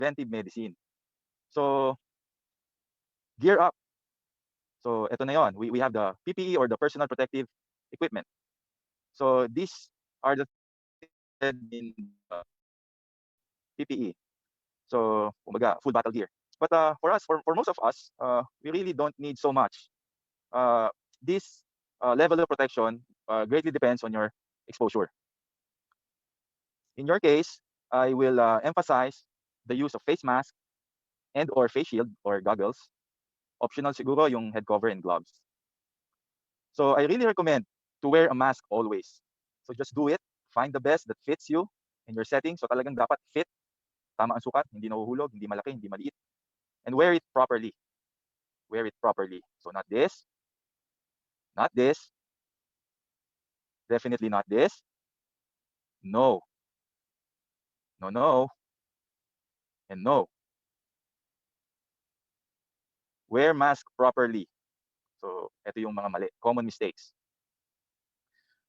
preventive medicine. So, gear up. So, ito na yon. We have the PPE or the personal protective equipment. So, these are the things listed in the PPE. So, kumbaga, full battle gear. But for us, for most of us, we really don't need so much. This level of protection greatly depends on your exposure. In your case, I will emphasize the use of face mask and or face shield or goggles. Optional siguro yung head cover and gloves. So I really recommend to wear a mask always. So just do it. Find the best that fits you in your setting. So talagang dapat fit, tama ang sukat, hindi nahuhulog, hindi malaki, hindi maliit. And wear it properly. Wear it properly. So not this, not this, definitely not this. No, no, no, and no. Wear mask properly. So ito yung mga mali, common mistakes.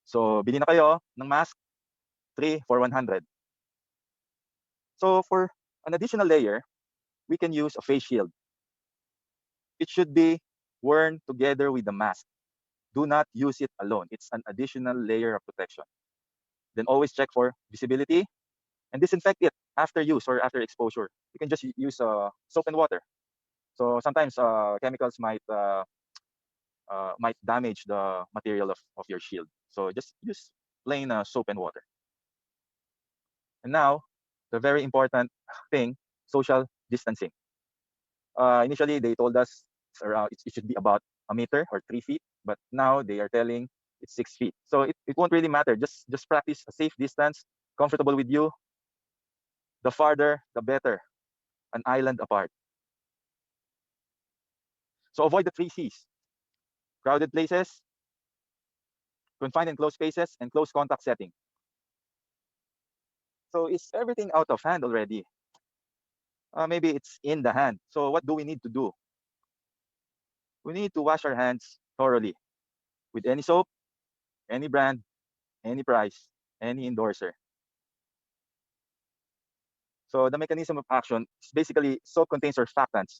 So bili na kayo ng mask, 3 for 100. So for an additional layer, we can use a face shield. It should be worn together with the mask. Do not use it alone. It's an additional layer of protection. Then always check for visibility and disinfect it after use or after exposure. You can just use soap and water. So sometimes chemicals might damage the material of your shield. So just use plain soap and water. And now, the very important thing, social distancing. Initially, they told us it should be about a meter or 3 feet, but now they are telling it's 6 feet. So it won't really matter. Just practice a safe distance, comfortable with you. The farther, the better. An island apart. So avoid the 3 C's. Crowded places, confined and closed spaces, and close contact setting. So is everything out of hand already? Maybe it's in the hand. So what do we need to do? We need to wash our hands thoroughly with any soap, any brand, any price, any endorser. So the mechanism of action is basically soap contains surfactants.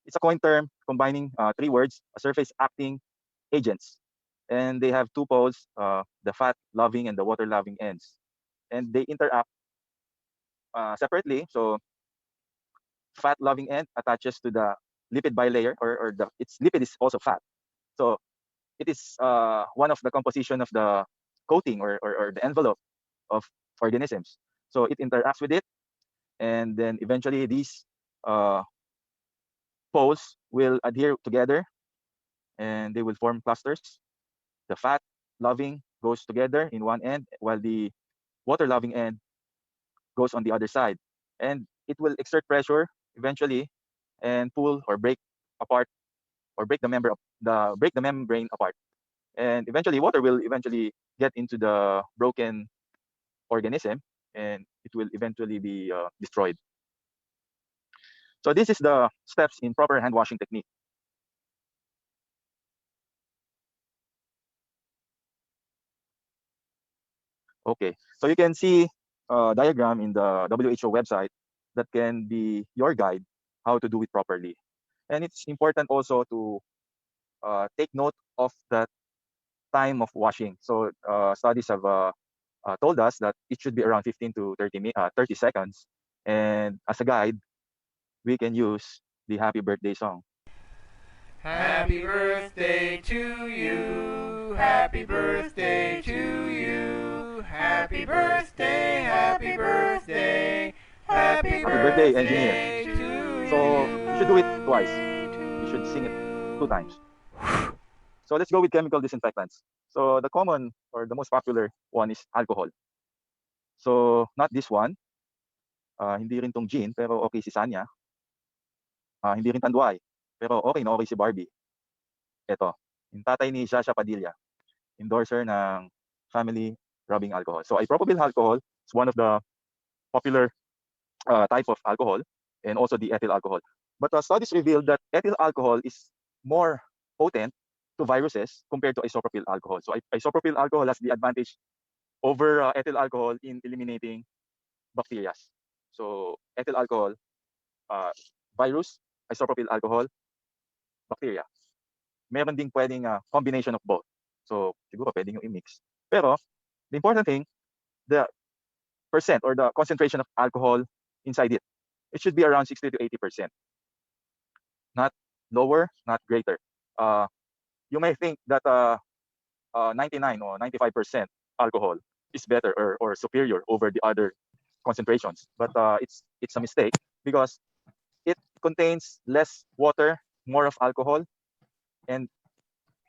It's a coin term combining 3 words, a surface acting agents. And they have 2 poles, the fat loving and the water loving ends. And they interact separately. So fat loving end attaches to the lipid bilayer or its lipid is also fat. So it is one of the composition of the coating or the envelope of organisms. So it interacts with it, and then eventually these poles will adhere together and they will form clusters. The fat loving goes together in one end while the water loving end goes on the other side. And it will exert pressure eventually and pull or break apart or break the membrane apart. And eventually water will eventually get into the broken organism and it will eventually be destroyed. So this is the steps in proper hand washing technique. Okay, so you can see a diagram in the WHO website that can be your guide how to do it properly. And it's important also to take note of the time of washing. So studies have told us that it should be around 15 to 30 seconds. And as a guide, we can use the happy birthday song. Happy birthday to you. Happy birthday to you. Happy birthday, happy birthday. Happy birthday, engineer. birthday to So you. you should do it twice. You should sing it 2 times. So let's go with chemical disinfectants. So the common or the most popular one is alcohol. So not this one. Hindi rin tong gin, pero okay si Sanya. Hindi rin tanduay, pero okay na okay si Barbie. Ito, yung tatay ni Shasha Padilla, endorser ng family rubbing alcohol. So isopropyl alcohol is one of the popular type of alcohol and also the ethyl alcohol. But studies revealed that ethyl alcohol is more potent to viruses compared to isopropyl alcohol. So isopropyl alcohol has the advantage over ethyl alcohol in eliminating bacteria. So ethyl alcohol, virus, isopropyl alcohol, bacteria. Meron ding pwedeng combination of both. So siguro pwedeng yung i-mix. Pero the important thing, the percent or the concentration of alcohol inside it, it should be around 60 to 80%, not lower, not greater. Uh, you may think that 99 or 95% alcohol is better or superior over the other concentrations, but it's a mistake because it contains less water, more of alcohol, and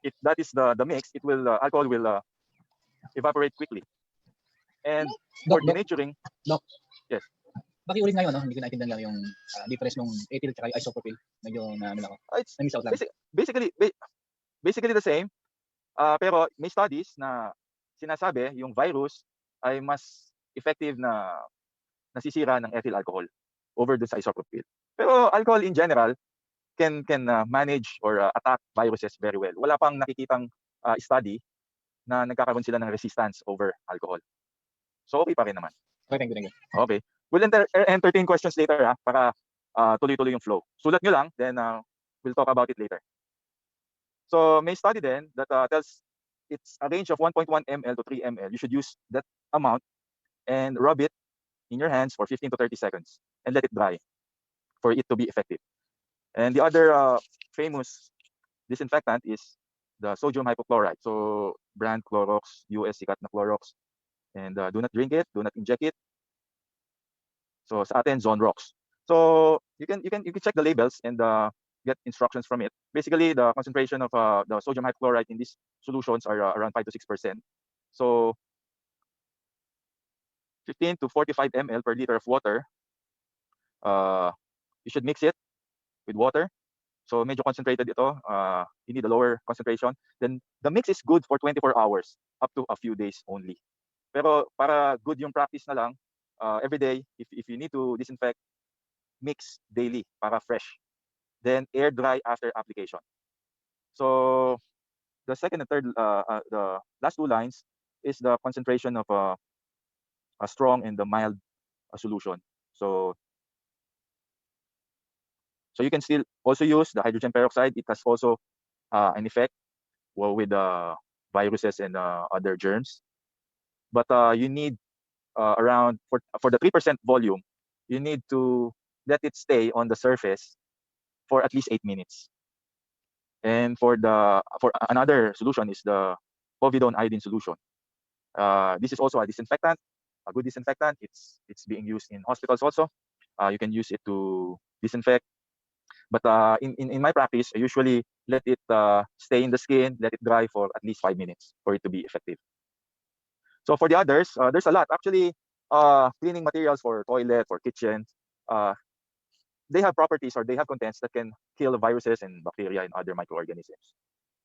if that is the mix, it will alcohol will evaporate quickly. And Doc, for denaturing, Doc. yes. Pakiulit nga yun, no? Hindi ko naintindihan lang yung difference ng ethyl at isopropyl. Medyo na ano lang ako. It's Na-miss out lang. basically the same. Pero may studies na sinasabi yung virus ay mas effective na nasisira ng ethyl alcohol over dun sa isopropyl. Pero alcohol in general can manage or attack viruses very well. Wala pang nakikitang study na nagkakaroon sila ng resistance over alcohol. So okay pa rin naman. Okay, thank you. Okay. We'll entertain questions later para tuloy-tuloy yung flow. Sulat nyo lang, then we'll talk about it later. So may study then that tells it's a range of 1.1 ml to 3 ml. You should use that amount and rub it in your hands for 15 to 30 seconds and let it dry for it to be effective. And the other famous disinfectant is the sodium hypochlorite. So brand Clorox, US sikat na Clorox. And do not drink it, do not inject it. So sa atin, Zone Rocks. So you can check the labels and get instructions from it. Basically, the concentration of the sodium hypochlorite in these solutions are around 5 to 6%. So 15 to 45 ml per liter of water. You should mix it with water. So medyo concentrated ito. You need a lower concentration. Then the mix is good for 24 hours up to a few days only. Pero para good yung practice na lang, every day, if you need to disinfect, mix daily para fresh. Then air dry after application. So the second and third, the last two lines is the concentration of a strong and the mild solution. So you can still also use the hydrogen peroxide. It has also an effect with viruses and other germs. But you need around for the 3% volume, you need to let it stay on the surface for at least 8 minutes. And for another solution is the povidone iodine solution. This is also a disinfectant, a good disinfectant. It's being used in hospitals also. You can use it to disinfect. But in my practice, I usually let it stay in the skin, let it dry for at least 5 minutes for it to be effective. So for the others, there's a lot. Actually, cleaning materials for toilet, for kitchen, they have properties or they have contents that can kill viruses and bacteria and other microorganisms.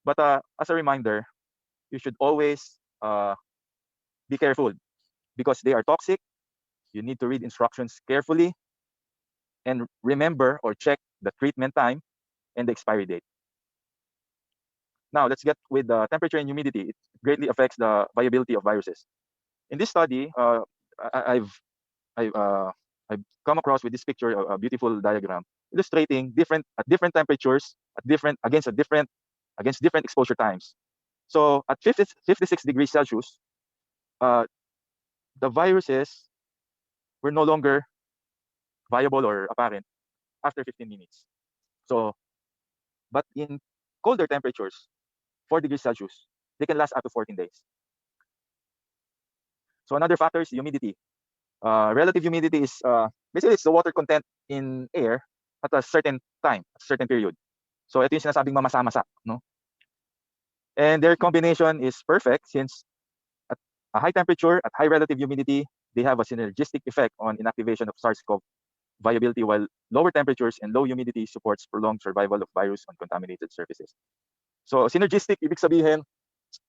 But as a reminder, you should always be careful because they are toxic. You need to read instructions carefully and remember or check the treatment time and the expiry date. Now let's get with the temperature and humidity. It greatly affects the viability of viruses. In this study, I've come across with this picture, a beautiful diagram illustrating different temperatures against different exposure times. So at 56 degrees Celsius, the viruses were no longer viable or apparent after 15 minutes. So, but in colder temperatures, 4 degrees Celsius, they can last up to 14 days. So another factor is humidity. Relative humidity is basically it's the water content in air at a certain time, at a certain period. So ito yung sinasabing mamasa-masa, no? And their combination is perfect since at a high temperature, at high relative humidity, they have a synergistic effect on inactivation of SARS-CoV viability, while lower temperatures and low humidity supports prolonged survival of virus on contaminated surfaces. So synergistic, ibig sabihin,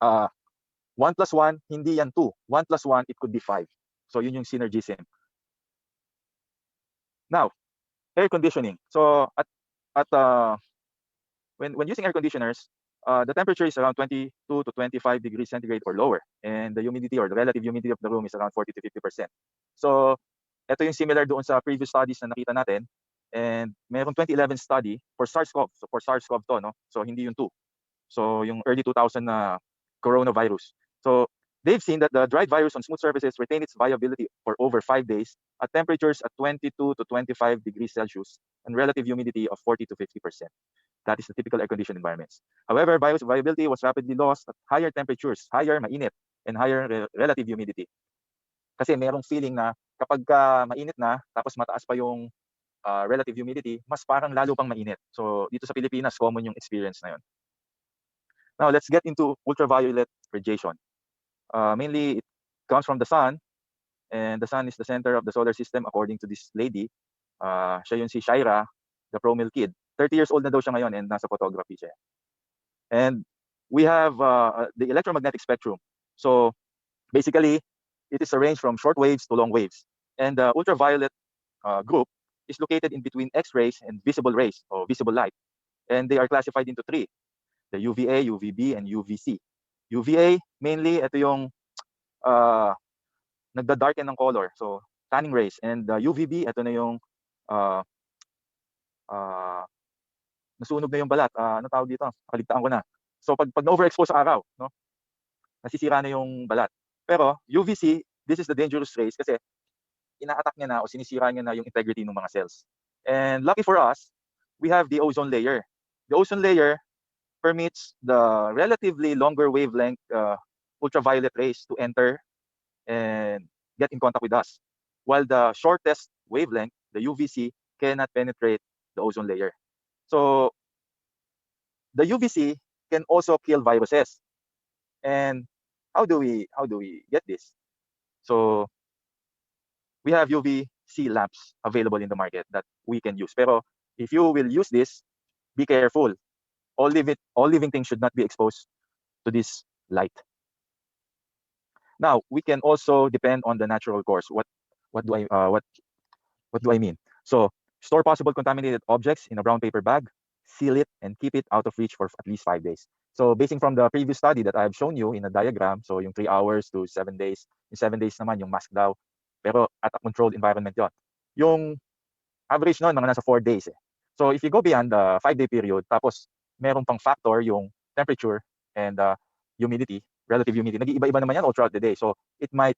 1 plus 1, hindi yan 2. 1 plus 1, it could be 5. So yun yung synergism. Now, air conditioning. So when using air conditioners, the temperature is around 22 to 25 degrees centigrade or lower, and the humidity or the relative humidity of the room is around 40 to 50%. So ito yung similar doon sa previous studies na nakita natin. And mayroong 2011 study for SARS-CoV. So for SARS-CoV to, no? So hindi yung 2. So yung early 2000 na coronavirus. So they've seen that the dried virus on smooth surfaces retain its viability for over 5 days at temperatures at 22 to 25 degrees Celsius and relative humidity of 40 to 50%. That is the typical air-conditioned environments. However, virus viability was rapidly lost at higher temperatures, higher mainit, and higher relative humidity. Kasi merong feeling na kapag mainit na, tapos mataas pa yung relative humidity, mas parang lalo pang mainit. So dito sa Pilipinas, common yung experience na yun. Now, let's get into ultraviolet radiation. Mainly, it comes from the sun, and the sun is the center of the solar system according to this lady. Siya yun si Shaira, the pro-mill kid. 30 years old na daw siya ngayon and nasa photography siya. And we have the electromagnetic spectrum. So basically, it is a range from short waves to long waves. And the ultraviolet group is located in between X-rays and visible rays or visible light. And they are classified into 3. The UVA, UVB, and UVC. UVA, mainly, ito yung nagda-darken ng color. So, tanning rays. And UVB, ito na yung nasunog na yung balat. Ano tawag dito? Nakaligtaan ko na. So, pag na-overexpose sa araw, no? Nasisira na yung balat. Pero, UVC, this is the dangerous rays kasi ina-attack niya na o sinisira niya na yung integrity ng mga cells. And lucky for us, we have the ozone layer. The ozone layer permits the relatively longer wavelength ultraviolet rays to enter and get in contact with us, while the shortest wavelength, the UVC, cannot penetrate the ozone layer. So the UVC can also kill viruses. And how do we get this? So we have UVC lamps available in the market that we can use. Pero if you will use this, be careful. All living things should not be exposed to this light. Now, we can also depend on the natural course. What do I mean? So, store possible contaminated objects in a brown paper bag, seal it, and keep it out of reach for at least 5 days. So, basing from the previous study that I have shown you in a diagram, so yung 3 hours to 7 days, yung 7 days naman yung mask daw, pero at a controlled environment yon. Yung average noon, mga nasa 4 days. So, if you go beyond the 5-day period, tapos meron pang factor yung temperature and humidity, relative humidity, nag-iiba-iba naman yan all throughout the day. So, it may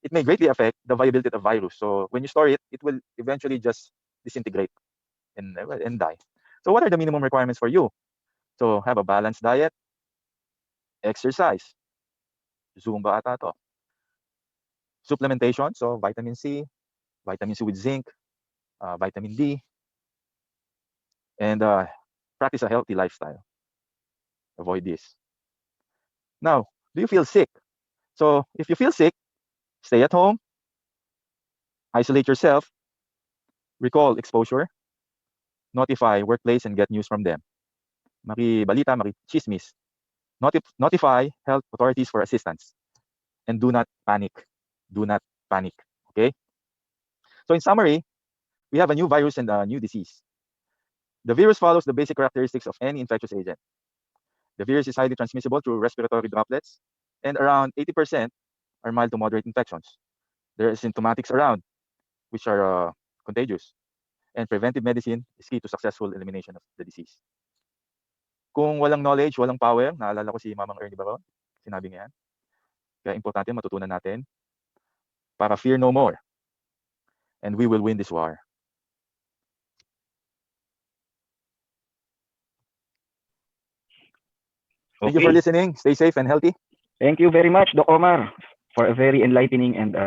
greatly affect the viability of the virus. So, when you store it, it will eventually just disintegrate and die. So, what are the minimum requirements for you? So, have a balanced diet, exercise, Zumba ata to. Supplementation, so vitamin C with zinc, vitamin D, and practice a healthy lifestyle. Avoid this. Now, do you feel sick? So, if you feel sick, stay at home, isolate yourself, recall exposure, notify workplace and get news from them. Makibalita, makichismis. Notify health authorities for assistance. And do not panic. Do not panic. Okay? So in summary, we have a new virus and a new disease. The virus follows the basic characteristics of any infectious agent. The virus is highly transmissible through respiratory droplets, and around 80% are mild to moderate infections. There are symptomatics around, which are contagious. And preventive medicine is key to successful elimination of the disease. Kung walang knowledge, walang power, naalala ko si Mamang Ernie Baron, sinabi niya yan. Kaya importante matutunan natin para fear no more. And we will win this war. Thank you for listening. Stay safe and healthy. Thank you very much, Doc Omar, for a very enlightening and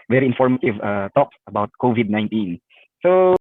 very informative talk about COVID-19. So